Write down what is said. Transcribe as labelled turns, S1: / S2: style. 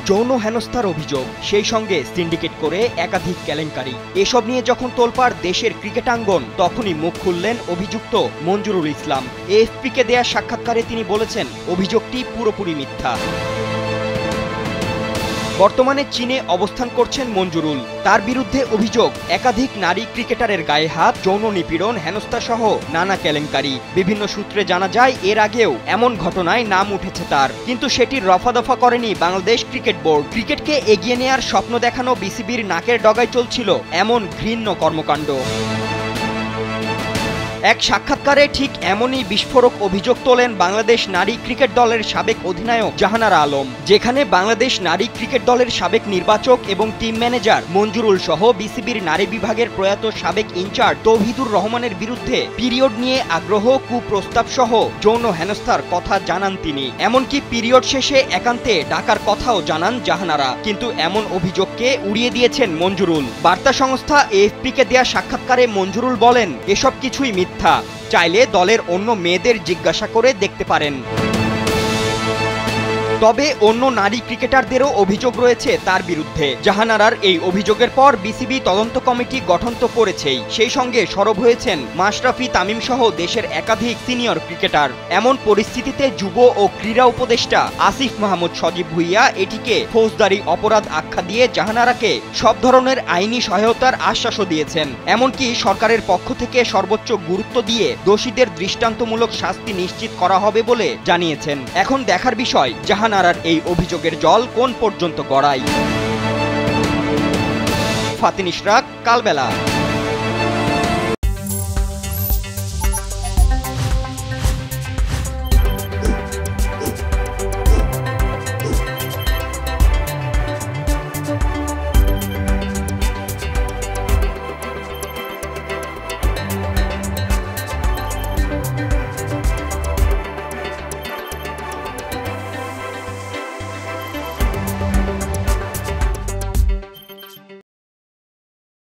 S1: যৌন হেনস্থার অভিযোগ, সেই সঙ্গে সিন্ডিকেট করে একাধিক কেলেঙ্কারি, এসব নিয়ে যখন তোলপাড় দেশের ক্রিকেটাঙ্গন, তখনই মুখ খুললেন অভিযুক্ত মঞ্জুরুল ইসলাম। এএফপিকে দেয়া সাক্ষাৎকারে তিনি বলেছেন, অভিযোগটি পুরোপুরি মিথ্যা। বর্তমানে চীনে অবস্থান করছেন মঞ্জুরুল। তার বিরুদ্ধে অভিযোগ, একাধিক নারী ক্রিকেটারের গায়ে হাত, যৌন নিপীড়ন, হেনস্থা সহ নানা কেলেঙ্কারি। বিভিন্ন সূত্রে জানা যায়, এর আগেও এমন ঘটনায় নাম উঠেছে তার, কিন্তু সেটির রফাদফা করেনি বাংলাদেশ ক্রিকেট বোর্ড। ক্রিকেটকে এগিয়ে নেয়ার স্বপ্ন দেখানো বিসিবির নাকের ডগায় চলছিল এমন ঘৃণ্য কর্মকাণ্ড। এক সাক্ষাৎকারে ঠিক এমনই বিস্ফোরক অভিযোগ তোলেন বাংলাদেশ নারী ক্রিকেট দলের সাবেক অধিনায়ক জাহানারা আলম, যেখানে বাংলাদেশ নারী ক্রিকেট দলের সাবেক নির্বাচক এবং টিম ম্যানেজার মঞ্জুরুল সহ বিসিবির নারী বিভাগের প্রয়াত সাবেক ইনচার্জ তৌহিদুর রহমানের বিরুদ্ধে পিরিয়ড নিয়ে আগ্রহ, কুপ্রস্তাব সহ যৌন হেনস্থার কথা জানান তিনি। এমনকি পিরিয়ড শেষে একান্তে ডাকার কথাও জানান জাহানারা, কিন্তু এমন অভিযোগকে উড়িয়ে দিয়েছেন মঞ্জুরুল। বার্তা সংস্থা এএফপিকে দেয়া সাক্ষাৎকারে মঞ্জুরুল বলেন, এসব কিছুই মিথ্যা, চাইলে দলের অন্য মেয়েদের জিজ্ঞাসা করে দেখতে পারেন। তবে অন্য নারী ক্রিকেটারদেরও অভিযোগ রয়েছে তার বিরুদ্ধে। জাহানারার এই অভিযোগের পর বিসিবি তদন্ত কমিটি গঠন তো করেছেই, সেই সঙ্গে সরব হয়েছেন মাশরাফি তামিম সহ দেশের একাধিক সিনিয়র ক্রিকেটার। এমন পরিস্থিতিতে যুব ও ক্রীড়া উপদেষ্টা আসিফ মাহমুদ সজীব ভুইয়া এটিকে ফৌজদারি অপরাধ আখ্যা দিয়ে জাহানারাকে সব ধরনের আইনি সহায়তার আশ্বাসও দিয়েছেন। এমনকি সরকারের পক্ষ থেকে সর্বোচ্চ গুরুত্ব দিয়ে দোষীদের দৃষ্টান্তমূলক শাস্তি নিশ্চিত করা হবে বলে জানিয়েছেন। এখন দেখার বিষয় জাহানারার এই অভিযোগের জল কোন পর্যন্ত গড়ায়। ফাতিন ইশরাক, কালবেলা।